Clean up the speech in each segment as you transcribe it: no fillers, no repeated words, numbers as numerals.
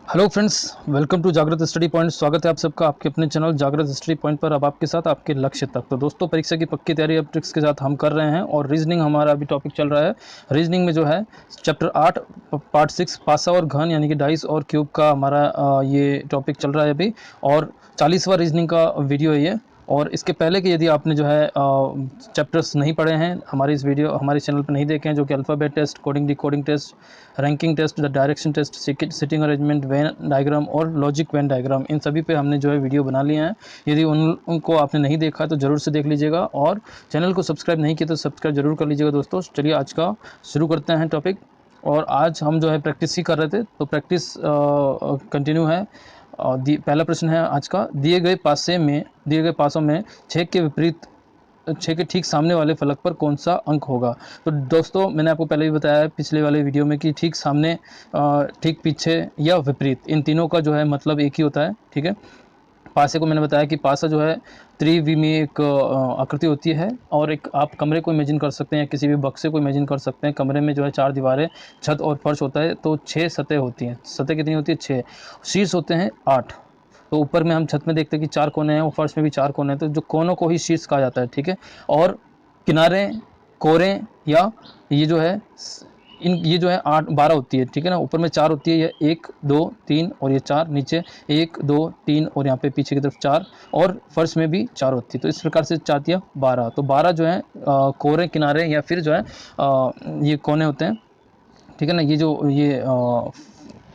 Hello friends, welcome to जागृत study point. स्वागत है आप सबका आपके अपने चैनल जागृत स्टडी पॉइंट पर। अब आपके साथ आपके लक्ष्य तक। तो दोस्तों, परीक्षा की पक्की तैयारी अब ट्रिक्स के साथ हम कर रहे हैं और रीजनिंग हमारा अभी टॉपिक चल रहा है। रीजनिंग में जो है चैप्टर 8 पार्ट 6 पासा और घन यानी कि डाइस और क्यूब का हमारा ये टॉपिक चल रहा है अभी, और 40वां रीजनिंग का वीडियो है ये। और इसके पहले कि यदि आपने जो है चैप्टर्स नहीं पढ़े हैं, हमारे चैनल पर नहीं देखे हैं, जो कि alphabet test, coding decoding test, ranking test, the direction test, sitting arrangement, Venn diagram और लॉजिक वेन डायग्राम, इन सभी पे हमने जो है वीडियो बना लिए हैं। यदि उनको आपने नहीं देखा तो ज़रूर से देख लीजिएगा, और चैनल को सब्सक्राइब नहीं किया तो सब्सक्राइब जरूर कर लीजिएगा दोस्तों। चलिए आज का शुरू करते हैं टॉपिक। और आज हम जो है प्रैक्टिस ही कर रहे थे, तो प्रैक्टिस कंटिन्यू है। पहला प्रश्न है आज का, दिए गए पासों में 6 के विपरीत 6 के ठीक सामने वाले फलक पर कौन सा अंक होगा। तो दोस्तों, मैंने आपको पहले भी बताया है पिछले वाले वीडियो में कि ठीक सामने, ठीक पीछे या विपरीत, इन तीनों का जो है मतलब एक ही होता है। ठीक है, पासे को मैंने बताया कि पासा जो है त्रिविमीय एक आकृति होती है, और एक आप कमरे को इमेजिन कर सकते हैं, किसी भी बक्से को इमेजिन कर सकते हैं। कमरे में जो है 4 दीवारें, छत और फर्श होता है, तो 6 सतह होती हैं। सतह कितनी होती है? 6। शीर्ष होते हैं 8। तो ऊपर में हम छत में देखते हैं कि 4 कोने हैं, और फर्श में भी 4 कोने हैं, तो जो कोनों को ही शीर्ष कहा जाता है। ठीक है, और किनारे, कोरें, या ये जो है ये जो है 8 12 होती है। ठीक है ना, ऊपर में 4 होती है, ये 1 2 3 और ये 4, नीचे 1 2 3 और यहाँ पे पीछे की तरफ 4, और फर्श में भी 4 होती है। तो इस प्रकार से 4 दिया 12। तो 12 जो है कोरे, किनारे या फिर जो है ये कोने होते हैं। ठीक है ना, ये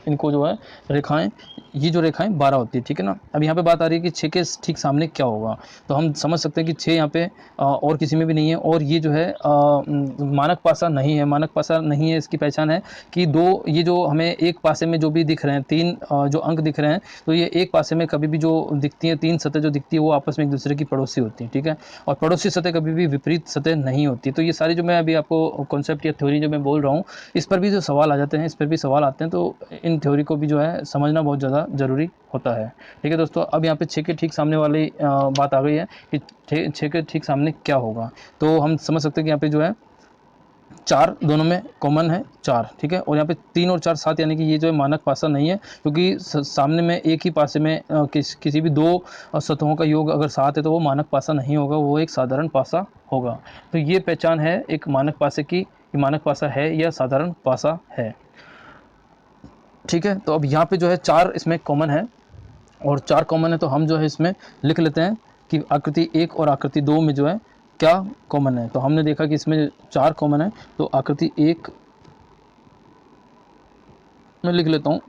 इनको जो है रेखाएं, ये जो रेखाएं 12 होती है। ठीक है ना, अब यहाँ पे बात आ रही है कि 6 के ठीक सामने क्या होगा। तो हम समझ सकते हैं कि 6 यहाँ पे और किसी में भी नहीं है, और ये जो है मानक पासा नहीं है। मानक पासा नहीं है, इसकी पहचान है कि ये जो हमें एक पासे में जो भी दिख रहे हैं, 3 जो अंक दिख रहे हैं, तो ये एक पासे में कभी भी जो दिखती है, 3 सतह जो दिखती है, वो आपस में एक दूसरे की पड़ोसी होती है। ठीक है, और पड़ोसी सतह कभी भी विपरीत सतह नहीं होती। तो ये सारी जो मैं अभी आपको कॉन्सेप्ट या थ्योरी जो मैं बोल रहा हूँ, इस पर भी जो सवाल आ जाते हैं, इस पर भी सवाल आते हैं, तो इन थ्योरी को भी जो है समझना बहुत ज़्यादा ज़रूरी होता है। ठीक है दोस्तों, अब यहाँ पे 6 के ठीक सामने वाली बात आ गई है कि 6 के ठीक सामने क्या होगा। तो हम समझ सकते हैं कि यहाँ पे जो है 4 दोनों में कॉमन है, 4। ठीक है, और यहाँ पे 3 और 4 7, यानी कि ये जो है मानक पासा नहीं है, क्योंकि सामने में एक ही पासे में किसी भी 2 सतहों का योग अगर 7 है तो वो मानक पासा नहीं होगा, वो एक साधारण पासा होगा। तो ये पहचान है एक मानक पासे की, मानक पासा है या साधारण पासा है। ठीक है, तो अब यहाँ पे जो है 4 इसमें कॉमन है, और 4 कॉमन है, तो हम जो है इसमें लिख लेते हैं कि आकृति 1 और आकृति 2 में जो है क्या कॉमन है। तो हमने देखा कि इसमें 4 कॉमन है, तो आकृति 1 में लिख लेता हूँ।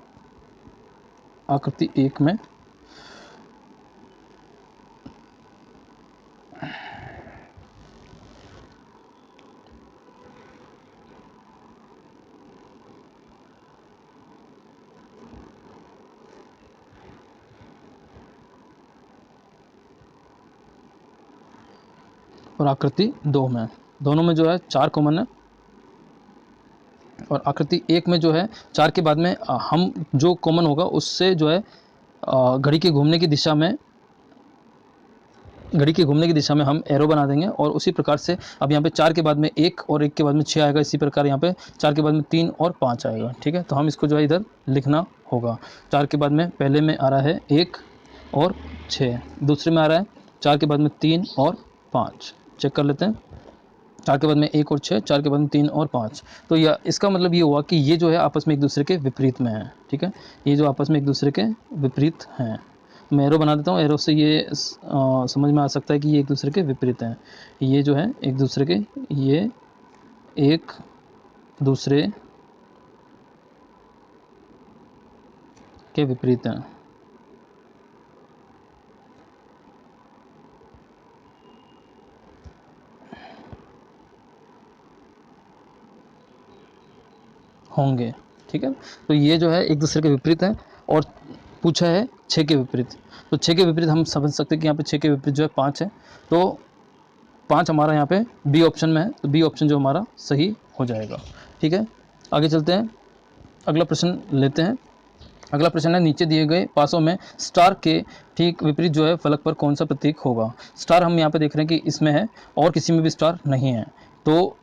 आकृति 1 में और आकृति 2 में, दोनों में जो है 4 कॉमन है। और आकृति 1 में जो है 4 के बाद में हम जो कॉमन होगा उससे जो है घड़ी के घूमने की दिशा में हम एरो बना देंगे, और उसी प्रकार से अब यहाँ पे 4 के बाद में 1 और 1 के बाद में 6 आएगा। इसी प्रकार यहाँ पे 4 के बाद में 3 और 5 आएगा। ठीक है, तो हम इसको जो है इधर लिखना होगा। 4 के बाद में पहले में आ रहा है 1 और 6, दूसरे में आ रहा है 4 के बाद में 3 और 5। चेक कर लेते हैं, 4 के बाद में 1 और 6, 4 के बाद में 3 और 5। तो यह इसका मतलब ये हुआ कि ये जो है आपस में एक दूसरे के विपरीत में है। ठीक है, ये जो आपस में एक दूसरे के विपरीत हैं। मैं एरो बना देता हूँ, एरो से ये समझ में आ सकता है कि ये एक दूसरे के विपरीत हैं। ये जो है एक दूसरे के, ये एक दूसरे के विपरीत हैं। होंगे। ठीक है, तो ये जो है एक दूसरे के विपरीत हैं, और पूछा है 6 के विपरीत। तो 6 के विपरीत हम समझ सकते हैं कि यहाँ पे 6 के विपरीत जो है 5 है, तो 5 हमारा यहाँ पे बी ऑप्शन में है, तो बी ऑप्शन जो हमारा सही हो जाएगा। ठीक है, आगे चलते हैं, अगला प्रश्न लेते हैं। अगला प्रश्न है, नीचे दिए गए पासों में स्टार के ठीक विपरीत जो है फलक पर कौन सा प्रतीक होगा। स्टार हम यहाँ पे देख रहे हैं कि इसमें है, और किसी में भी स्टार नहीं है। तो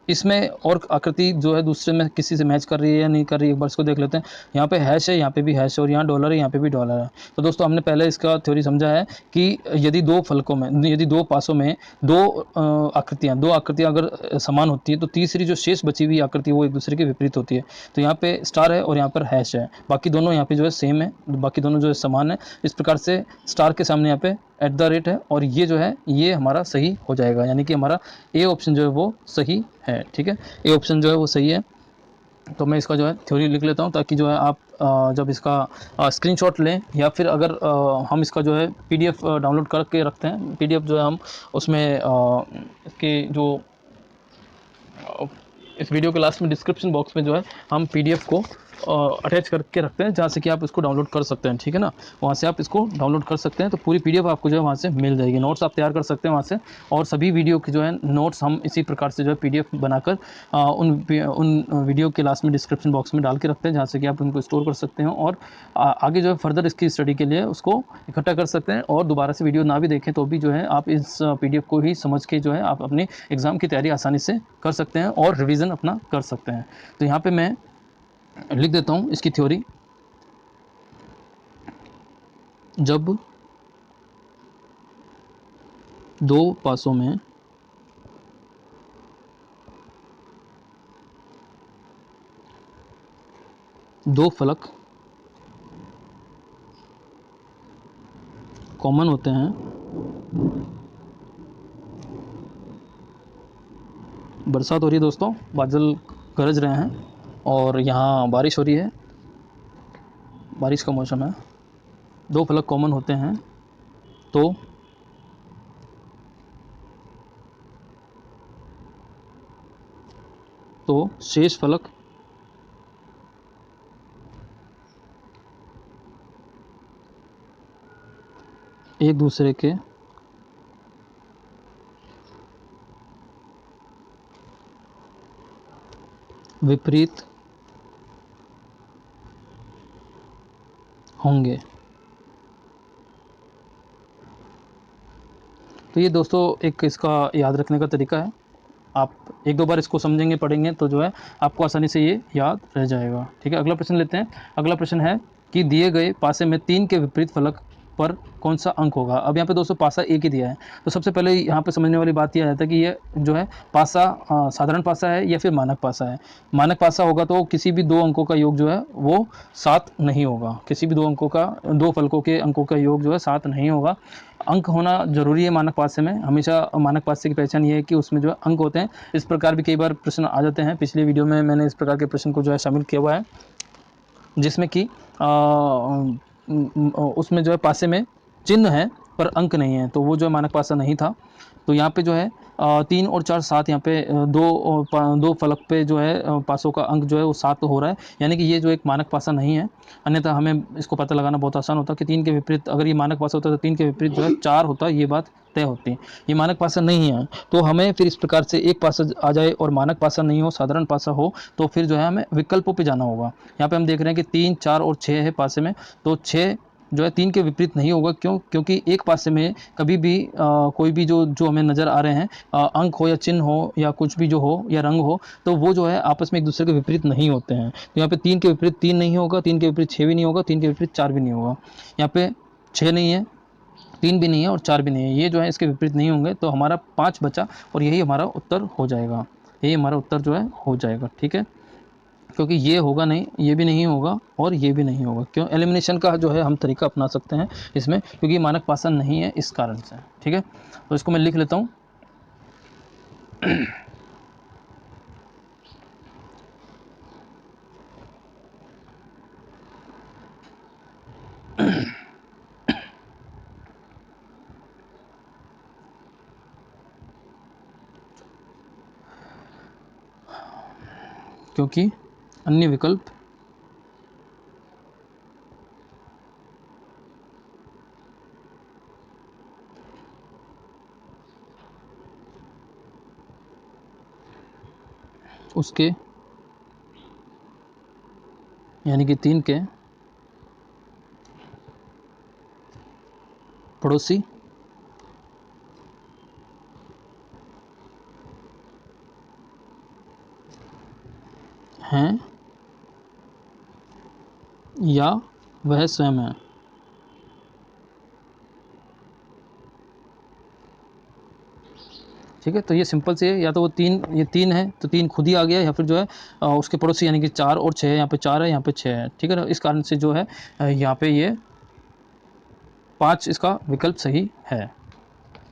इसमें और आकृति जो है दूसरे में किसी से मैच कर रही है या नहीं कर रही है, एक बार इसको देख लेते हैं। यहाँ पे हैश है, यहाँ पे भी हैश है, और यहाँ डॉलर है, यहाँ पे भी डॉलर है। तो दोस्तों हमने पहले इसका थ्योरी समझा है कि यदि दो फलकों में, यदि दो पासों में दो आकृतियाँ अगर समान होती है, तो तीसरी जो शेष बची हुई आकृति वो एक दूसरे के विपरीत होती है। तो यहाँ पे स्टार है और यहाँ पर हैश है, बाकी दोनों यहाँ पे जो है सेम है, बाकी दोनों जो है समान है। इस प्रकार से स्टार के सामने यहाँ पे @ है, और ये जो है ये हमारा सही हो जाएगा, यानी कि हमारा ए ऑप्शन जो है वो सही है। ठीक है, ए ऑप्शन जो है वो सही है। तो मैं इसका जो है थ्योरी लिख लेता हूँ, ताकि जो है आप जब इसका स्क्रीनशॉट लें, या फिर अगर हम इसका जो है PDF डाउनलोड करके रखते हैं, PDF जो है हम उसमें इसके जो इस वीडियो के लास्ट में डिस्क्रिप्शन बॉक्स में जो है हम PDF को अटैच करके रखते हैं, जहाँ से कि आप इसको डाउनलोड कर सकते हैं। ठीक है ना, वहाँ से आप इसको डाउनलोड कर सकते हैं, तो पूरी PDF आपको जो है वहाँ से मिल जाएगी। नोट्स आप तैयार कर सकते हैं वहाँ से, और सभी वीडियो की जो है नोट्स हम इसी प्रकार से जो है PDF बनाकर उन वीडियो के लास्ट में डिस्क्रिप्शन बॉक्स में डाल के रखते हैं, जहाँ से कि आप उनको स्टोर कर सकते हैं, और आगे जो है फर्दर इसकी स्टडी के लिए उसको इकट्ठा कर सकते हैं। और दोबारा से वीडियो ना भी देखें तो भी जो है आप इस PDF को ही समझ के जो है आप अपनी एग्ज़ाम की तैयारी आसानी से कर सकते हैं और रिवीजन अपना कर सकते हैं। तो यहाँ पे मैं लिख देता हूँ इसकी थ्योरी। जब दो पासों में दो फलक कॉमन होते हैं, बरसात हो रही है दोस्तों, बादल गरज रहे हैं और यहाँ बारिश हो रही है, बारिश का मौसम है। दो फलक कॉमन होते हैं तो शेष फलक एक दूसरे के विपरीत होंगे। तो ये दोस्तों एक इसका याद रखने का तरीका है। आप एक दो बार इसको समझेंगे, पढ़ेंगे, तो जो है आपको आसानी से ये याद रह जाएगा। ठीक है, अगला प्रश्न लेते हैं। अगला प्रश्न है कि दिए गए पासे में 3 के विपरीत फलक पर कौन सा अंक होगा। अब यहाँ पे दोस्तों पासा एक ही दिया है, तो सबसे पहले यहाँ पे समझने वाली बात यह है कि ये जो है पासा साधारण पासा है या फिर मानक पासा है। मानक पासा होगा तो किसी भी दो अंकों का योग जो है वो 7 नहीं होगा, किसी भी दो फलकों के अंकों का योग जो है 7 नहीं होगा। अंक होना जरूरी है मानक पासे में, हमेशा मानक पासे की पहचान ये है कि उसमें जो है अंक होते हैं। इस प्रकार भी कई बार प्रश्न आ जाते हैं, पिछली वीडियो में मैंने इस प्रकार के प्रश्न को जो है शामिल किया हुआ है, जिसमें कि उसमें जो है पासे में चिन्ह है पर अंक नहीं है, तो वो जो है मानक पासा नहीं था। तो यहाँ पे जो है 3 और 4 7, यहाँ पे दो फलक पे जो है पासों का अंक जो है वो 7 हो रहा है, यानी कि ये जो एक मानक पासा नहीं है। अन्यथा हमें इसको पता लगाना बहुत आसान होता कि 3 के विपरीत, अगर ये मानक पासा होता तो 3 के विपरीत जो है 4 होता, ये बात तय होती। ये मानक पासा नहीं है, तो हमें फिर इस प्रकार से एक पासा आ जाए और मानक पासा नहीं हो, साधारण पासा हो, तो फिर जो है हमें विकल्पों पे जाना होगा। यहाँ पे हम देख रहे हैं कि 3 4 और 6 है पासे में, तो 6 जो है 3 के विपरीत नहीं होगा। क्यों? क्योंकि एक पासे में कभी भी कोई भी जो हमें नज़र आ रहे हैं, अंक हो या चिन्ह हो या कुछ भी जो हो या रंग हो, तो वो जो है आपस में एक दूसरे के विपरीत नहीं होते हैं। तो यहाँ पे 3 के विपरीत 3 नहीं होगा, 3 के विपरीत 6 भी नहीं होगा, 3 के विपरीत 4 भी नहीं होगा। यहाँ पे 6 नहीं है, 3 भी नहीं है और 4 भी नहीं है, ये जो है इसके विपरीत नहीं होंगे। तो हमारा 5 बचा और यही हमारा उत्तर हो जाएगा, यही हमारा उत्तर जो है हो जाएगा। ठीक है, क्योंकि ये होगा नहीं, ये भी नहीं होगा और ये भी नहीं होगा। क्यों? एलिमिनेशन का जो है हम तरीका अपना सकते हैं इसमें, क्योंकि मानक पासा नहीं है इस कारण से। ठीक है, तो इसको मैं लिख लेता हूँ। क्योंकि अन्य विकल्प उसके, यानी कि 3 के पड़ोसी हैं या वह स्वयं है। ठीक है, तो ये सिंपल से है, या तो वो ये तीन है तो तीन खुद ही आ गया, या फिर जो है उसके पड़ोसी, यानी कि 4 और 6 है, यहाँ पे 4 है, यहाँ पे 6 है। ठीक है ना, इस कारण से जो है यहाँ पे ये 5 इसका विकल्प सही है।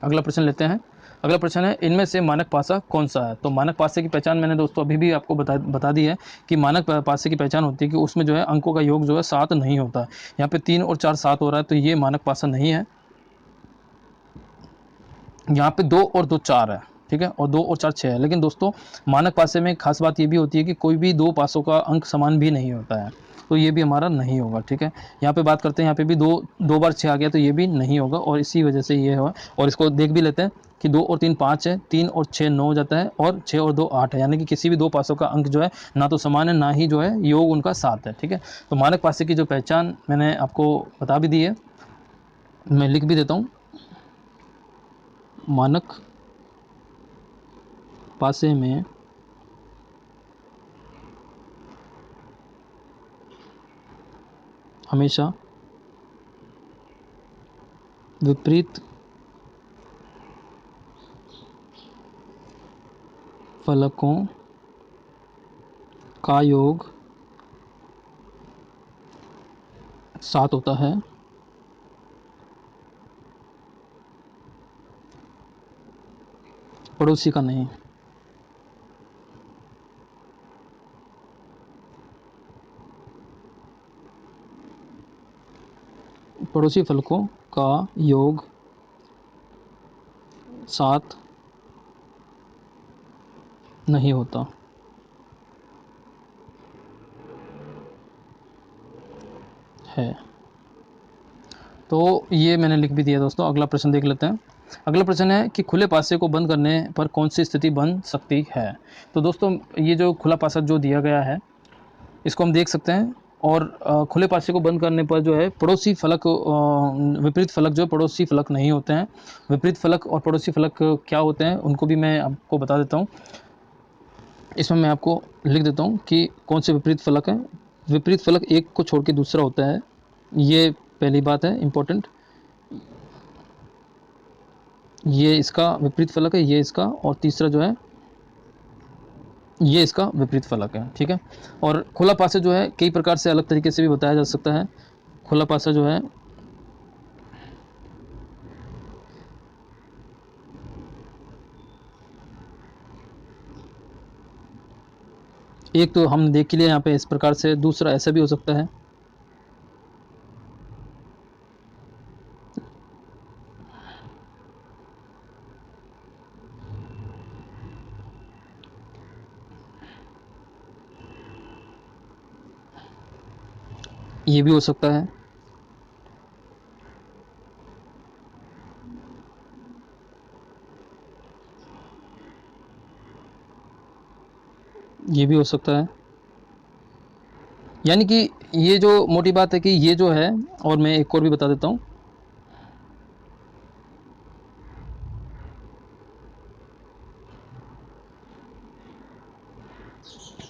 अगला प्रश्न लेते हैं। अगला प्रश्न है, इनमें से मानक पासा कौन सा है। तो मानक पासे की पहचान मैंने दोस्तों अभी भी आपको बता दी है कि मानक पासे की पहचान होती है कि उसमें जो है अंकों का योग जो है 7 नहीं होता। यहाँ पे 3 और 4 7 हो रहा है, तो ये मानक पासा नहीं है। यहाँ पे 2 और 2 4 है। ठीक है, और 2 और 4 6 है। लेकिन दोस्तों मानक पासे में खास बात ये भी होती है कि कोई भी दो पासों का अंक समान भी नहीं होता है, तो ये भी हमारा नहीं होगा। ठीक है, यहाँ पे बात करते हैं, यहाँ पे भी दो बार 6 आ गया, तो ये भी नहीं होगा, और इसी वजह से ये है। और इसको देख भी लेते हैं कि 2 और 3 5 है, 3 और 6 9 हो जाता है, और 6 और 2 8 है, यानी कि किसी भी दो पासों का अंक जो है ना तो समान है, ना ही जो है योग उनका 7 है। ठीक है, तो मानक पासे की जो पहचान मैंने आपको बता भी दी है, मैं लिख भी देता हूँ। मानक पासे में हमेशा विपरीत फलकों का योग 7 होता है। पड़ोसी का नहीं। पड़ोसी फलकों का योग 7 नहीं होता है। तो ये मैंने लिख भी दिया दोस्तों। अगला प्रश्न देख लेते हैं। अगला प्रश्न है कि खुले पासे को बंद करने पर कौन सी स्थिति बन सकती है। तो दोस्तों ये जो खुला पासा जो दिया गया है, इसको हम देख सकते हैं, और खुले पासे को बंद करने पर जो है पड़ोसी फलक, विपरीत फलक जो पड़ोसी फलक नहीं होते हैं। विपरीत फलक और पड़ोसी फलक क्या होते हैं उनको भी मैं आपको बता देता हूँ। इसमें मैं आपको लिख देता हूँ कि कौन से विपरीत फलक हैं। विपरीत फलक एक को छोड़ के दूसरा होता है, ये पहली बात है इम्पोर्टेंट। ये इसका विपरीत फलक है, ये इसका, और तीसरा जो है ये इसका विपरीत फलक है। ठीक है, और खुला पासा जो है कई प्रकार से अलग तरीके से भी बताया जा सकता है। खुला पासा जो है एक तो हम देख के लिए यहाँ पे इस प्रकार से, दूसरा ऐसा भी हो सकता है। ये भी हो सकता है। ये भी हो सकता है। यानी कि ये जो मोटी बात है कि ये जो है, और मैं एक और भी बता देता हूँ।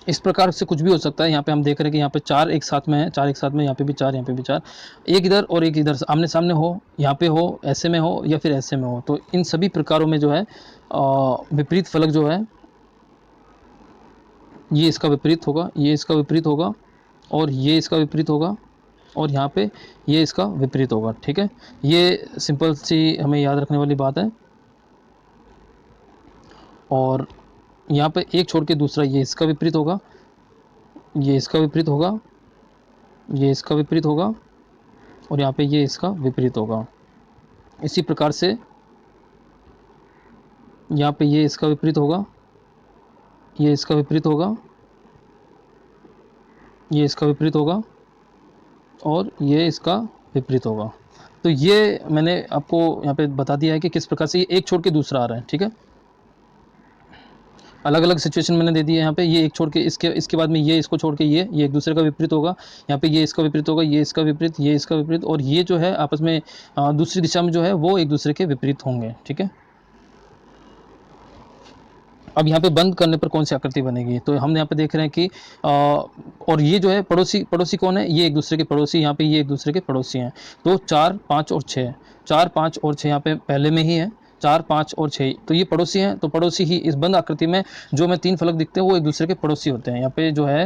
इस प्रकार से कुछ भी हो सकता है। यहाँ पे हम देख रहे हैं कि यहाँ पे 4 एक साथ में है, 4 एक साथ में, यहाँ पे भी 4, यहाँ पे भी 4, एक इधर और एक इधर आमने सामने हो, यहाँ पे हो, ऐसे में हो, या फिर ऐसे में हो। तो इन सभी प्रकारों में जो है विपरीत फलक जो है ये इसका विपरीत होगा, ये इसका विपरीत होगा, और ये इसका विपरीत होगा, और यहाँ पे ये इसका विपरीत होगा। ठीक है, ये सिंपल सी हमें याद रखने वाली बात है। और यहाँ पे एक छोड़ के दूसरा ये इसका विपरीत होगा, ये इसका विपरीत होगा, ये इसका विपरीत होगा, और यहाँ पे ये इसका विपरीत होगा। इसी प्रकार से यहाँ पे ये इसका विपरीत होगा, ये इसका विपरीत होगा, ये इसका विपरीत होगा, और ये इसका विपरीत होगा। तो ये मैंने आपको यहाँ पे बता दिया है कि किस प्रकार से ये एक छोड़ के दूसरा आ रहा है। ठीक है, अलग अलग सिचुएशन मैंने दे दी है। यहाँ पे ये एक छोड़ के इसके बाद में ये इसको छोड़ के ये एक दूसरे का विपरीत होगा। यहाँ पे ये इसका विपरीत होगा, ये इसका विपरीत, ये इसका विपरीत, और ये जो है आपस में दूसरी दिशा में जो है वो एक दूसरे के विपरीत होंगे। ठीक है, अब यहाँ पे बंद करने पर कौन सी आकृति बनेगी, तो हम यहाँ पे देख रहे हैं कि और ये जो है पड़ोसी, पड़ोसी कौन है, ये एक दूसरे के पड़ोसी, यहाँ पे ये एक दूसरे के पड़ोसी हैं। तो 4, 5 और 6, 4, 5 और 6 यहाँ पे पहले में ही है, 4, 5 और 6 तो ये पड़ोसी हैं। तो पड़ोसी ही इस बंद आकृति में जो हमें 3 फलक दिखते हैं वो एक दूसरे के पड़ोसी होते हैं। यहाँ पे जो है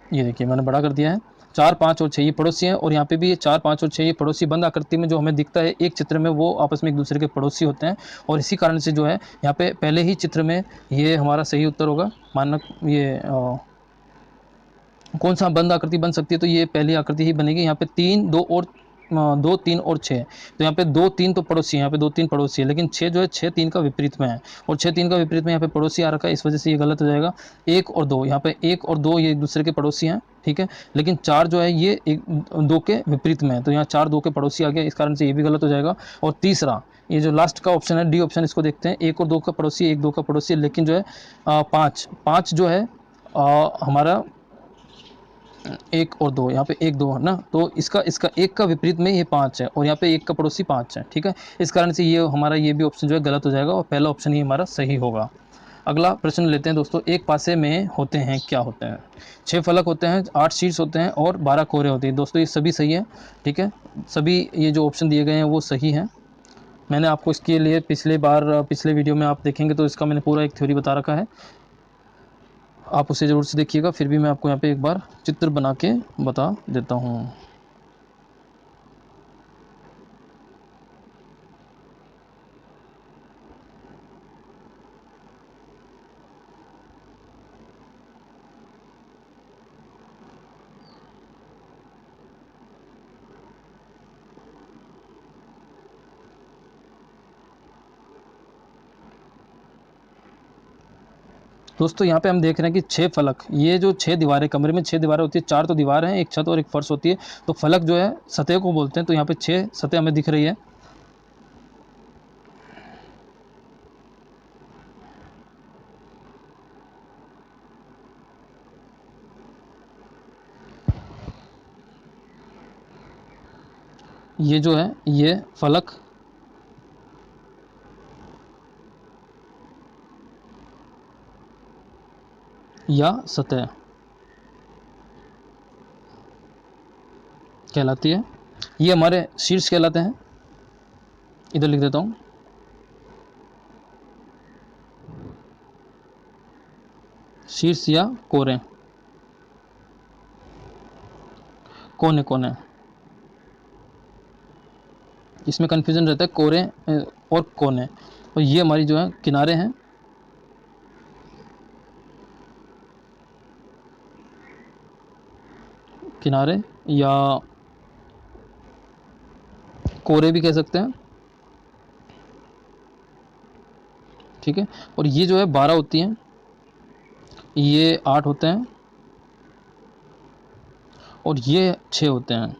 ये देखिए मैंने बड़ा कर दिया है, 4, 5 और 6 ये पड़ोसी हैं, और यहाँ पे भी ये 4, 5 और 6 ये पड़ोसी बंद आकृति में जो हमें दिखता है एक चित्र में, वो आपस में एक दूसरे के पड़ोसी होते हैं। और इसी कारण से जो है यहाँ पे पहले ही चित्र में ये हमारा सही उत्तर होगा। मानक ये कौन सा बंद आकृति बन सकती है, तो ये पहली आकृति ही बनेगी। यहाँ पे 3, 2 और 2, 3 और 6, तो यहाँ पे 2, 3 तो पड़ोसी है, यहाँ पे 2, 3 पड़ोसी है, लेकिन 6 जो है 6, 3 का विपरीत में है, और 6, 3 का विपरीत में यहाँ पे पड़ोसी आ रखा है, इस वजह से ये गलत हो जाएगा। 1 और 2, यहाँ पे 1 और 2 ये एक दूसरे के पड़ोसी हैं, ठीक है, लेकिन 4 जो है ये 2 के विपरीत में है, तो यहाँ 4, 2 के पड़ोसी आ गया, इस कारण से ये भी गलत हो जाएगा। और तीसरा ये जो लास्ट का ऑप्शन है डी ऑप्शन, इसको देखते हैं, 1 और 2 का पड़ोसी, 1, 2 का पड़ोसी, लेकिन जो है 5 जो है हमारा 1 और 2, यहाँ पे 1, 2 है ना, तो इसका इसका 1 का विपरीत में ये 5 है, और यहाँ पे 1 का पड़ोसी 5 है, ठीक है। इस कारण से ये हमारा ये भी ऑप्शन जो है गलत हो जाएगा, और पहला ऑप्शन ही हमारा सही होगा। अगला प्रश्न लेते हैं दोस्तों, एक पासे में होते हैं क्या होते हैं, 6 फलक होते हैं, 8 शीर्ष होते हैं और 12 कोरे होते हैं। दोस्तों ये सभी सही है, ठीक है, सभी ये जो ऑप्शन दिए गए हैं वो सही हैं। मैंने आपको इसके लिए पिछले वीडियो में आप देखेंगे तो इसका मैंने पूरा एक थ्योरी बता रखा है, आप उसे ज़रूर से देखिएगा। फिर भी मैं आपको यहाँ पे एक बार चित्र बना के बता देता हूँ। दोस्तों यहाँ पे हम देख रहे हैं कि 6 फलक, ये जो 6 दीवारें, कमरे में 6 दीवारें होती है, 4 तो दीवार हैं, एक छत और एक फर्श होती है, तो फलक जो है सतह को बोलते हैं। तो यहाँ पे 6 सतह हमें दिख रही है। ये जो है ये फलक या सतह कहलाती है, ये हमारे शीर्ष कहलाते हैं। इधर लिख देता हूँ, शीर्ष या कोरे, कोने कोने, इसमें कन्फ्यूजन रहता है कोरे और कोने। और ये हमारी जो है किनारे हैं, किनारे या कोरे भी कह सकते हैं, ठीक है। और ये जो है 12 होती हैं, ये 8 होते हैं, और ये 6 होते हैं।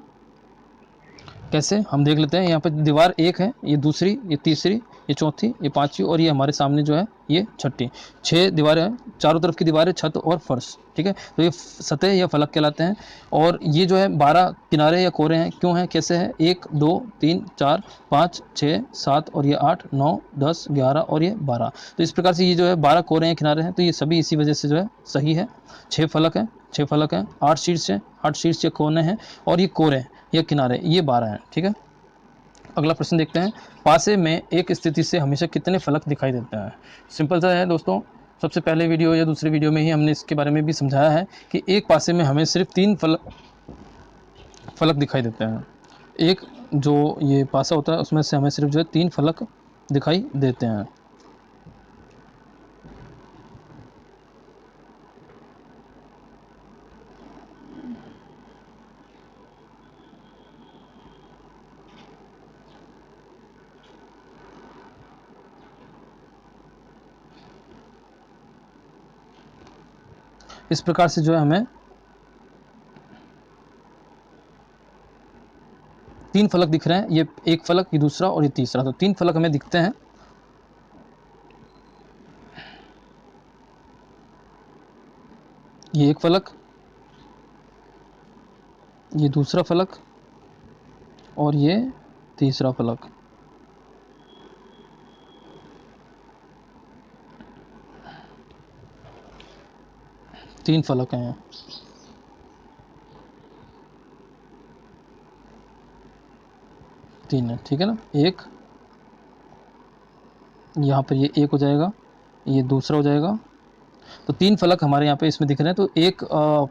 कैसे हम देख लेते हैं, यहाँ पर दीवार एक है, ये दूसरी, ये तीसरी, ये चौथी, ये पांचवी, और ये हमारे सामने जो है ये छठी। 6 दीवारें हैं, चारों तरफ की दीवारें, छत और फर्श, ठीक है। तो ये सतह या फलक कहलाते हैं। और ये जो है 12 किनारे या कोरे हैं, क्यों हैं, कैसे है, 1, 2, 3, 4, 5, 6, 7 और ये 8, 9, 10, 11 और ये 12। तो इस प्रकार से ये जो है 12 कोरे हैं, किनारे हैं, तो ये सभी इसी वजह से जो है सही है। 6 फलक हैं, 6 फलक हैं, 8 शीर्ष हैं, 8 शीर्ष या कोने हैं, और ये कोरे या किनारे ये 12 हैं, ठीक है। अगला प्रश्न देखते हैं, पासे में एक स्थिति से हमेशा कितने फलक दिखाई देते हैं। सिंपल सा है दोस्तों, सबसे पहले वीडियो या दूसरे वीडियो में ही हमने इसके बारे में भी समझाया है कि एक पासे में हमें सिर्फ 3 फलक दिखाई देते हैं। एक जो ये पासा होता है उसमें से हमें सिर्फ जो है 3 फलक दिखाई देते हैं। इस प्रकार से जो है हमें 3 फलक दिख रहे हैं, ये एक फलक, ये दूसरा और ये तीसरा, तो 3 फलक हमें दिखते हैं। ये एक फलक, ये दूसरा फलक और ये तीसरा फलक। 3 फलक हैं, 3 है, ठीक है ना। एक यहाँ पर ये एक हो जाएगा, ये दूसरा हो जाएगा। तो 3 फलक हमारे यहाँ पे इसमें दिख रहे हैं। तो एक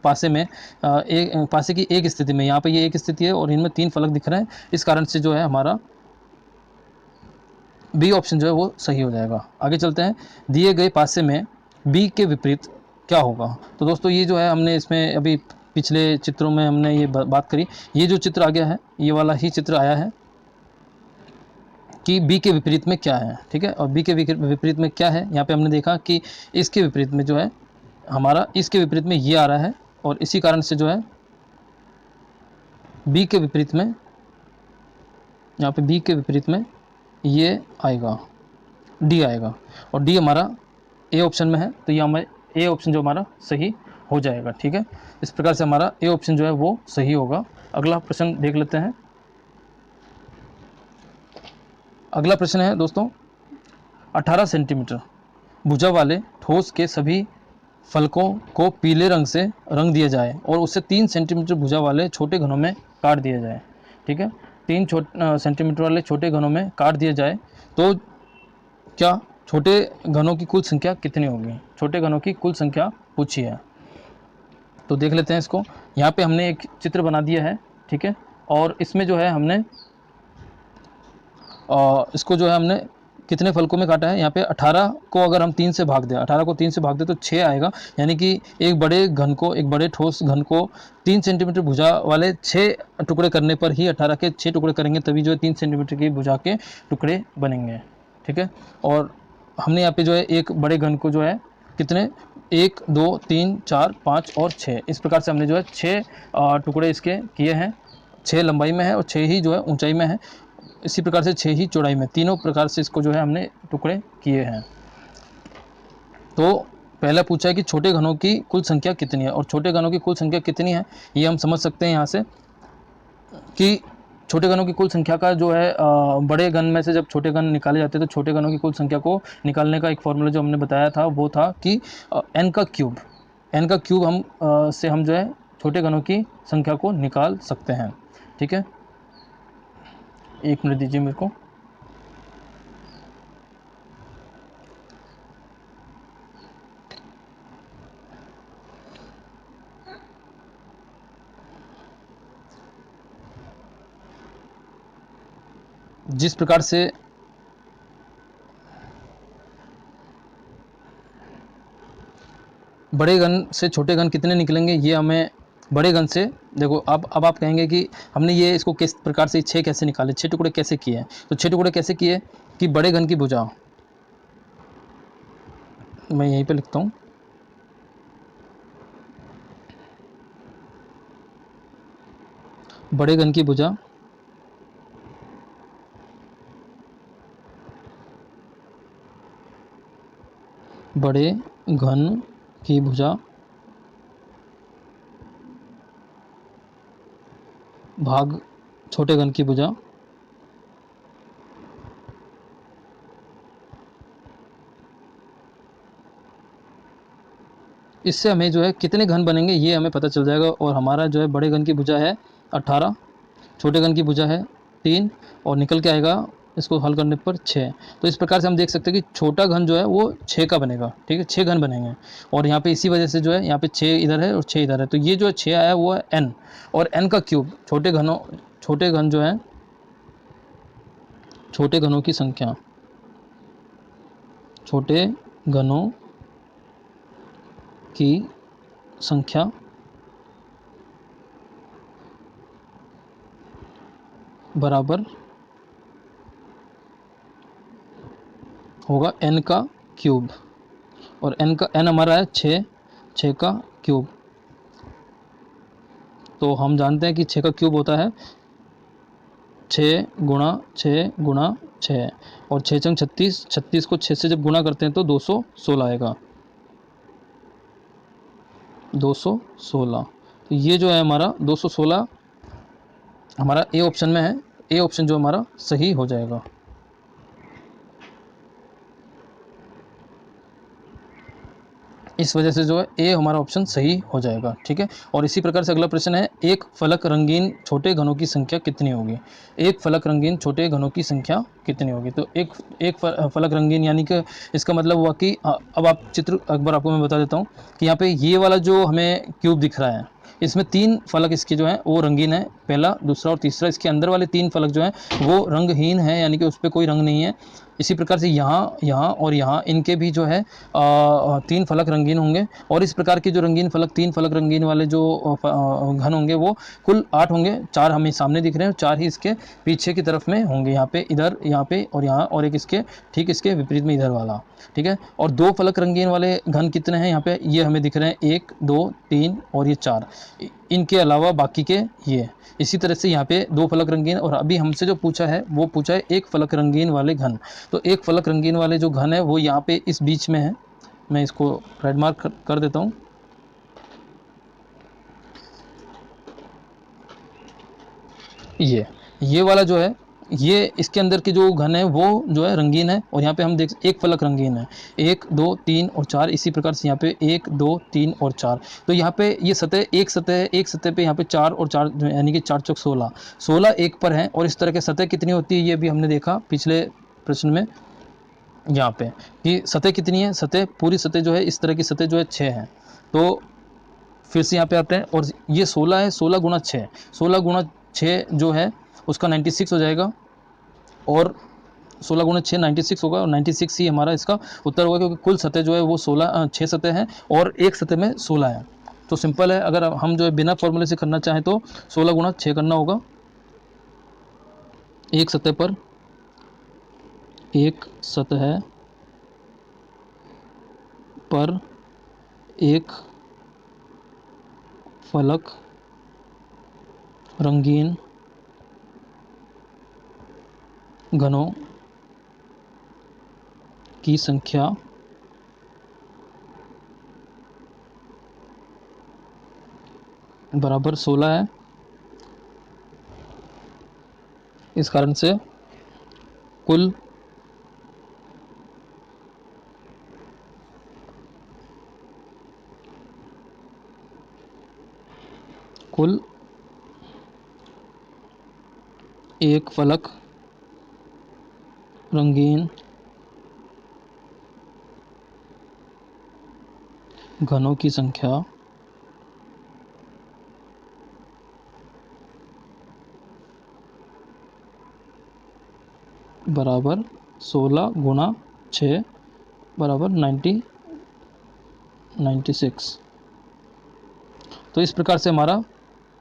पासे में एक पासे की एक स्थिति में, यहाँ पे ये एक स्थिति है और इनमें 3 फलक दिख रहे हैं। इस कारण से जो है हमारा बी ऑप्शन जो है वो सही हो जाएगा। आगे चलते हैं। दिए गए पासे में बी के विपरीत क्या होगा। तो दोस्तों ये जो है हमने इसमें अभी पिछले चित्रों में हमने ये बात करी। ये जो चित्र आ गया है, ये वाला ही चित्र आया है कि बी के विपरीत में क्या है, ठीक है। और बी के विपरीत में क्या है, यहाँ पे हमने देखा कि इसके विपरीत में जो है हमारा, इसके विपरीत में ये आ रहा है, और इसी कारण से जो है बी के विपरीत में, यहाँ पे बी के विपरीत में ये आएगा, डी आएगा। और डी हमारा ए ऑप्शन में है, तो ये हमें ए ऑप्शन जो हमारा सही हो जाएगा, ठीक है। इस प्रकार से हमारा ए ऑप्शन जो है वो सही होगा। अगला प्रश्न देख लेते हैं। अगला प्रश्न है दोस्तों, 18 सेंटीमीटर भुजा वाले ठोस के सभी फलकों को पीले रंग से रंग दिया जाए और उससे 3 सेंटीमीटर भुजा वाले छोटे घनों में काट दिया जाए, ठीक है। 3 सेंटीमीटर वाले छोटे घनों में काट दिया जाए तो क्या छोटे घनों की कुल संख्या कितनी होगी। छोटे घनों की कुल संख्या पूछी है, तो देख लेते हैं इसको। यहाँ पे हमने एक चित्र बना दिया है, ठीक है। और इसमें जो है हमने इसको जो है हमने कितने फलकों में काटा है। यहाँ पे 18 को अगर हम 3 से भाग दें, 18 को 3 से भाग दें तो 6 आएगा। यानी कि एक बड़े घन को, एक बड़े ठोस घन को 3 सेंटीमीटर भुजा वाले 6 टुकड़े करने पर ही 18 के 6 टुकड़े करेंगे, तभी जो है 3 सेंटीमीटर की भुजा के टुकड़े बनेंगे, ठीक है। और हमने यहाँ पे जो है एक बड़े घन को जो है कितने, 1 2 3 4 5 और 6, इस प्रकार से हमने जो है 6 टुकड़े इसके किए हैं। 6 लंबाई में है और 6 ही जो है ऊंचाई में है। इसी प्रकार से 6 ही चौड़ाई में, तीनों प्रकार से इसको जो है हमने टुकड़े किए हैं। तो पहला पूछा है कि छोटे घनों की कुल संख्या कितनी है, और छोटे घनों की कुल संख्या कितनी है ये हम समझ सकते हैं यहाँ से कि छोटे घनों की कुल संख्या का जो है बड़े घन में से जब छोटे घन निकाले जाते हैं तो छोटे घनों की कुल संख्या को निकालने का एक फॉर्मूला जो हमने बताया था वो था कि n का क्यूब, n का क्यूब हम से हम जो है छोटे घनों की संख्या को निकाल सकते हैं, ठीक है। 1 मिनट दीजिए मेरे को। जिस प्रकार से बड़े घन से छोटे घन कितने निकलेंगे ये हमें बड़े घन से, देखो अब आप कहेंगे कि हमने ये इसको किस प्रकार से 6 कैसे निकाले, 6 टुकड़े कैसे किए। तो 6 टुकड़े कैसे किए कि बड़े घन की भुजा, मैं यहीं पे लिखता हूँ, बड़े घन की भुजा बड़े घन की भुजा भाग छोटे घन की भुजा इससे हमें जो है कितने घन बनेंगे ये हमें पता चल जाएगा। और हमारा जो है बड़े घन की भुजा है 18, छोटे घन की भुजा है 3, और निकल के आएगा इसको हल करने पर 6। तो इस प्रकार से हम देख सकते हैं कि छोटा घन जो है वो 6 का बनेगा, ठीक है, 6 घन बनेंगे। और यहाँ पे इसी वजह से जो है यहाँ पे 6 इधर है और 6 इधर है, तो ये जो है 6 आया वो है n, और n का क्यूब छोटे घन जो है छोटे घनों की संख्या, छोटे घनों की संख्या बराबर होगा n का क्यूब, और n हमारा है 6 का क्यूब। तो हम जानते हैं कि 6 का क्यूब होता है 6 गुणा 6 गुणा 6, और 6 चंग 36, 36 को 6 से जब गुणा करते हैं तो 216 आएगा, 216। तो ये जो है हमारा 216 हमारा ए ऑप्शन में है, ए ऑप्शन जो हमारा सही हो जाएगा। इस वजह से जो है ए हमारा ऑप्शन सही हो जाएगा। ठीक है, और इसी प्रकार से अगला प्रश्न है, एक फलक रंगीन छोटे घनों की संख्या कितनी होगी? एक फलक रंगीन छोटे घनों की संख्या कितनी होगी? तो एक फलक रंगीन यानी कि इसका मतलब हुआ कि अब आप चित्र एक बार आपको मैं बता देता हूँ कि यहाँ पे ये वाला जो हमें क्यूब दिख रहा है, इसमें 3 फलक इसके जो हैं वो रंगीन है, पहला, दूसरा और तीसरा। इसके अंदर वाले 3 फलक जो हैं वो रंगहीन है, यानी कि उस पे कोई रंग नहीं है। इसी प्रकार से यहाँ, यहाँ और यहाँ इनके भी जो है 3 फलक रंगीन होंगे, और इस प्रकार के जो रंगीन फलक, 3 फलक रंगीन वाले जो घन होंगे वो कुल 8 होंगे। 4 हमें सामने दिख रहे हैं, 4 ही इसके पीछे की तरफ में होंगे, यहाँ पे, इधर, यहाँ पे और यहाँ, और एक इसके ठीक इसके विपरीत में इधर वाला। ठीक है, और 2 फलक रंगीन वाले घन कितने हैं यहाँ पे? ये हमें दिख रहे हैं 1, 2, 3 और ये 4, इनके अलावा बाकी के ये। इसी तरह से यहाँ पे 2 फलक रंगीन, और अभी हमसे जो पूछा है वो पूछा है 1 फलक रंगीन वाले घन। तो 1 फलक रंगीन वाले जो घन है वो यहाँ पे इस बीच में है, मैं इसको रेड मार्क कर देता हूँ। ये वाला जो है, ये इसके अंदर के जो घन है वो जो है रंगीन है, और यहाँ पे हम देख, 1 फलक रंगीन है, 1, 2, 3 और 4। इसी प्रकार से यहाँ पे 1, 2, 3 और 4। तो यहाँ पे ये सतह, एक सतह है, एक सतह पे यहाँ पे 4 और 4 यानी कि 4 चौक 16, 16 एक पर है। और इस तरह के सतह कितनी होती है ये भी हमने देखा पिछले प्रश्न में, यहाँ पे कि सतह कितनी है। सतह, पूरी सतह जो है, इस तरह की सतह जो है 6 है। तो फिर से यहाँ पे आते हैं, और ये 16 है, 16 गुणा 6, 16 गुणा 6 जो है उसका 96 हो जाएगा, और 16 गुणा 6 96 होगा, और 96 ही हमारा इसका उत्तर होगा, क्योंकि कुल सतह जो है वो 6 सतह हैं और एक सतह में 16 है। तो सिंपल है, अगर हम जो है बिना फॉर्मूले से करना चाहें तो 16 गुणा 6 करना होगा। एक सतह पर, एक सतह पर एक फलक रंगीन घनों की संख्या बराबर 16 है। इस कारण से कुल कुल एक फलक रंगीन घनों की संख्या बराबर 16 गुणा 6 बराबर 96। तो इस प्रकार से हमारा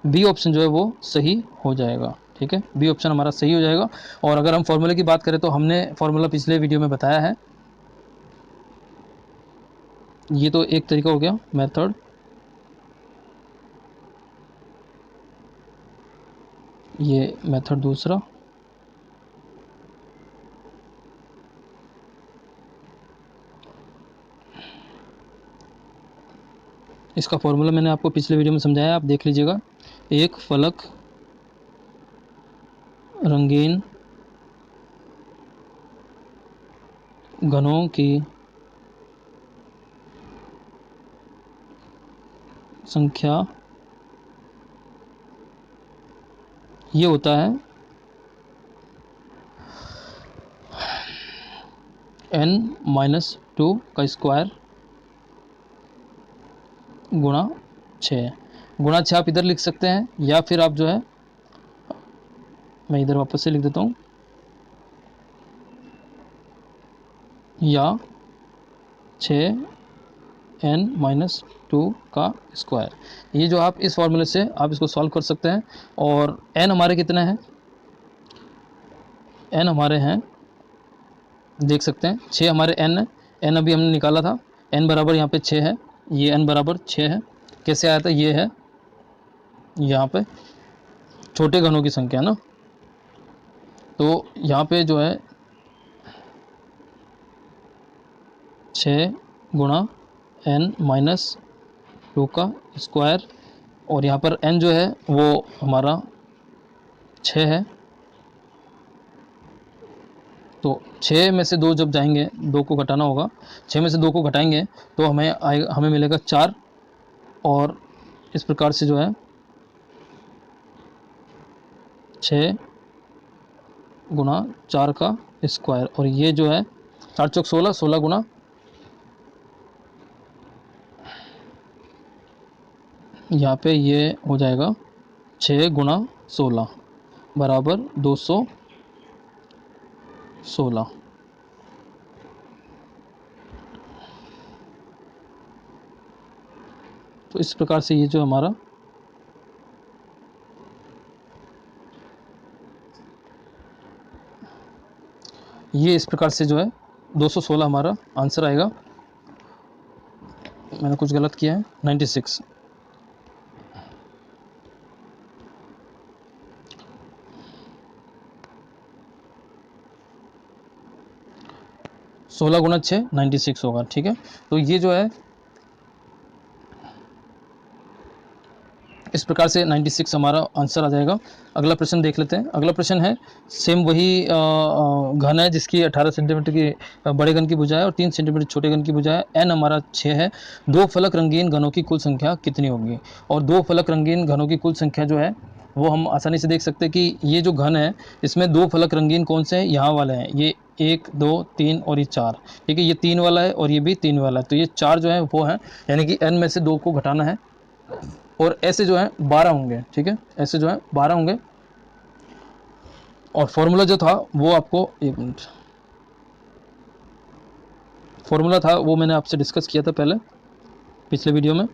बी ऑप्शन जो है वो सही हो जाएगा। ठीक है, बी ऑप्शन हमारा सही हो जाएगा। और अगर हम फॉर्मूले की बात करें तो हमने फॉर्मूला पिछले वीडियो में बताया है। ये तो एक तरीका हो गया मेथड। ये मेथड दूसरा, इसका फॉर्मूला मैंने आपको पिछले वीडियो में समझाया, आप देख लीजिएगा। एक फलक रंगीन घनों की संख्या ये होता है n-2 का स्क्वायर गुणा 6। गुणा 6 आप इधर लिख सकते हैं, या फिर आप जो है, मैं इधर वापस से लिख देता हूँ, या 6n-2 का स्क्वायर। ये जो आप इस फॉर्मूले से आप इसको सॉल्व कर सकते हैं। और n हमारे कितने हैं? n हमारे हैं, देख सकते हैं 6 हमारे n है। n अभी हमने निकाला था, n बराबर यहाँ पे 6 है, ये n बराबर 6 है। कैसे आया था? ये है यहाँ पे छोटे घनों की संख्या ना, तो यहाँ पे जो है 6 गुणा n-2 का स्क्वायर, और यहाँ पर n जो है वो हमारा 6 है। तो 6 में से 2 जब जाएंगे, 2 को घटाना होगा, 6 में से 2 को घटाएंगे तो हमें मिलेगा 4, और इस प्रकार से जो है 6 गुना 4 का स्क्वायर, और ये जो है 4 चौक 16, 16 गुना यहाँ पे ये हो जाएगा 6 गुना 16 बराबर 216। तो इस प्रकार से ये जो हमारा इस प्रकार से जो है 216 हमारा आंसर आएगा। मैंने कुछ गलत किया है, 96। 16 गुना 6 96 होगा, ठीक है। तो ये जो है इस प्रकार से 96 हमारा आंसर आ जाएगा। अगला प्रश्न देख लेते हैं। अगला प्रश्न है सेम वही घन है जिसकी 18 सेंटीमीटर की बड़े घन की भुजा है और 3 सेंटीमीटर छोटे घन की भुजा है। n हमारा 6 है। 2 फलक रंगीन घनों की कुल संख्या कितनी होगी? और 2 फलक रंगीन घनों की कुल संख्या जो है वो हम आसानी से देख सकते हैं कि ये जो घन है इसमें 2 फलक रंगीन कौन से हैं? यहाँ वाले हैं, ये 1 2 3 और ये 4, ठीक है। ये 3 वाला है और ये भी 3 वाला है, तो ये 4 जो है वो है, यानी कि n में से 2 को घटाना है, और ऐसे जो है 12 होंगे, ठीक है। ऐसे जो है 12 होंगे। और फॉर्मूला जो था वो आपको, एक मिनट, फॉर्मूला था वो मैंने आपसे डिस्कस किया था पहले पिछले वीडियो में।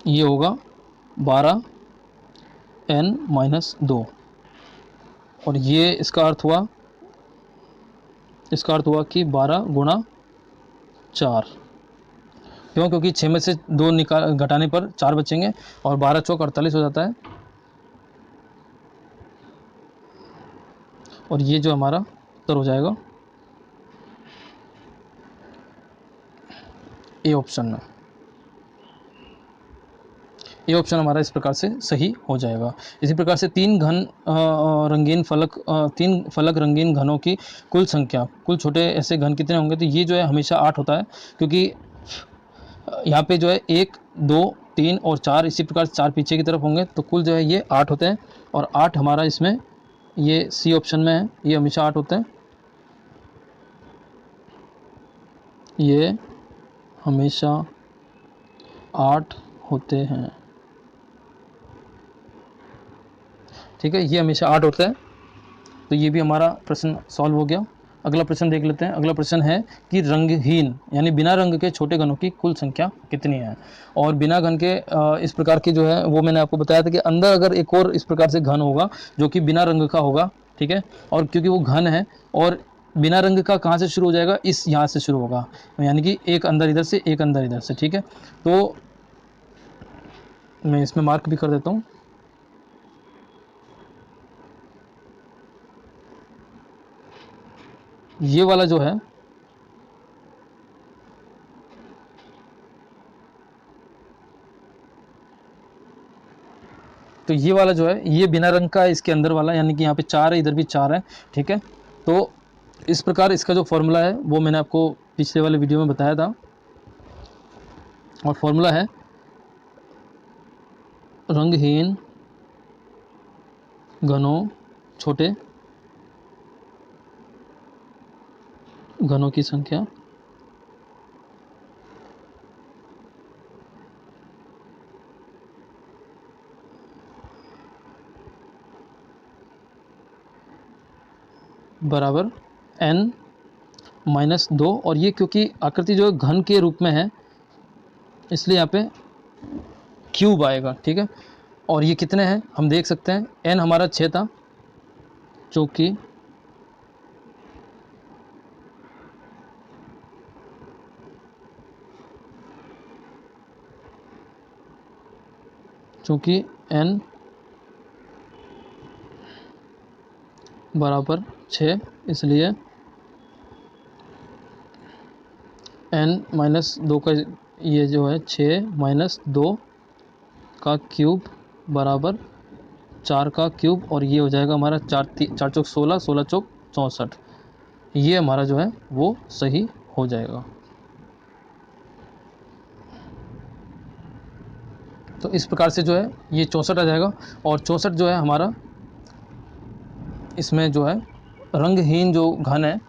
ये होगा 12n-2, और ये इसका अर्थ हुआ कि 12 गुणा 4। क्यों? क्योंकि 6 में से 2 घटाने पर 4 बचेंगे, और 12 चौक 48 हो जाता है। और ये जो हमारा उत्तर हो जाएगा ए ऑप्शन में। ये ऑप्शन हमारा इस प्रकार से सही हो जाएगा। इसी प्रकार से 3 फलक रंगीन घनों की कुल संख्या, कुल छोटे ऐसे घन कितने होंगे? तो ये जो है हमेशा 8 होता है, क्योंकि यहाँ पे जो है 1 2 3 और 4, इसी प्रकार 4 पीछे की तरफ होंगे, तो कुल जो है ये 8 होते हैं। और 8 हमारा इसमें ये सी ऑप्शन में है, ये हमेशा 8 होते हैं, ये हमेशा 8 होते हैं, ठीक है। ये हमेशा 8 होता है। तो ये भी हमारा प्रश्न सॉल्व हो गया। अगला प्रश्न देख लेते हैं। अगला प्रश्न है कि रंगहीन यानी बिना रंग के छोटे घनों की कुल संख्या कितनी है? और बिना घन के इस प्रकार की जो है वो मैंने आपको बताया था कि अंदर अगर एक और इस प्रकार से घन होगा जो कि बिना रंग का होगा, ठीक है। और क्योंकि वो घन है और बिना रंग का कहाँ से शुरू हो जाएगा? इस यहाँ से शुरू होगा, यानी कि एक अंदर इधर से, एक अंदर इधर से, ठीक है। तो मैं इसमें मार्क भी कर देता हूँ। ये वाला जो है तो ये वाला जो है ये बिना रंग का है, इसके अंदर वाला, यानी कि यहाँ पे 4 है, इधर भी 4 है, ठीक है। तो इस प्रकार इसका जो फॉर्मूला है वो मैंने आपको पिछले वाले वीडियो में बताया था, और फॉर्मूला है रंगहीन घनों, छोटे घनों की संख्या बराबर n-2, और ये क्योंकि आकृति जो है घन के रूप में है इसलिए यहाँ पे क्यूब आएगा, ठीक है। और ये कितने हैं हम देख सकते हैं, n हमारा 6 था, चूँकि n बराबर 6, इसलिए n-2 का ये जो है 6-2 का क्यूब बराबर 4 का क्यूब, और ये हो जाएगा हमारा 4 चौक 16, 16 चौक 64। ये हमारा जो है वो सही हो जाएगा। तो इस प्रकार से जो है ये 64 आ जाएगा। और 64 जो है हमारा, इसमें जो है रंगहीन जो घन है,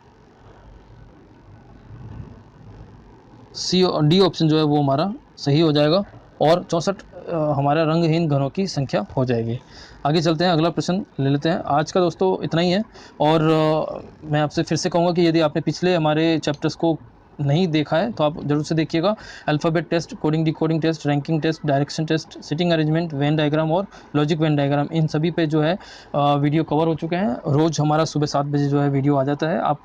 सी और डी ऑप्शन जो है वो हमारा सही हो जाएगा और 64 हमारा रंगहीन घनों की संख्या हो जाएगी। आगे चलते हैं, अगला प्रश्न ले लेते हैं। आज का दोस्तों इतना ही है। और मैं आपसे फिर से कहूँगा कि यदि आपने पिछले हमारे चैप्टर्स को नहीं देखा है तो आप जरूर से देखिएगा। Alphabet test, coding decoding test, ranking test, direction test, sitting arrangement, Venn diagram और लॉजिक वेन डायग्राम, इन सभी पे जो है वीडियो कवर हो चुके हैं। रोज़ हमारा सुबह 7 बजे जो है वीडियो आ जाता है। आप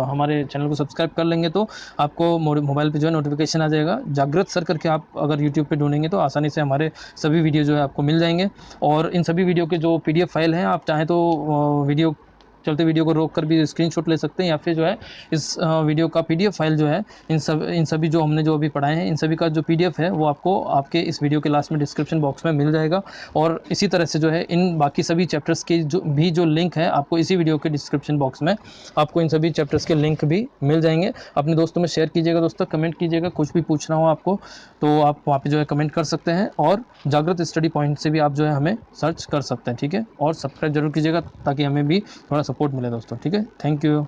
हमारे चैनल को सब्सक्राइब कर लेंगे तो आपको मोबाइल पे जो है नोटिफिकेशन आ जाएगा। जागृत सर करके आप अगर यूट्यूब पे ढूंढेंगे तो आसानी से हमारे सभी वीडियो जो है आपको मिल जाएंगे। और इन सभी वीडियो के जो PDF फाइल हैं, आप चाहें तो वीडियो चलते वीडियो को रोक कर भी स्क्रीनशॉट ले सकते हैं, या फिर जो है इस वीडियो का PDF फाइल जो है इन सभी जो हमने जो अभी पढ़ाए हैं इन सभी का जो PDF है वो आपको आपके इस वीडियो के लास्ट में डिस्क्रिप्शन बॉक्स में मिल जाएगा। और इसी तरह से जो है इन बाकी सभी चैप्टर्स के जो लिंक है आपको इसी वीडियो के डिस्क्रिप्शन बॉक्स में आपको इन सभी चैप्टर्स के लिंक भी मिल जाएंगे। अपने दोस्तों में शेयर कीजिएगा दोस्तों, कमेंट कीजिएगा, कुछ भी पूछना हो आपको तो आप वहाँ पे जो है कमेंट कर सकते हैं। और जागृत स्टडी पॉइंट से भी आप जो है हमें सर्च कर सकते हैं, ठीक है। और सब्सक्राइब जरूर कीजिएगा ताकि हमें भी थोड़ा सपोर्ट मिले दोस्तों, ठीक है। Thank you.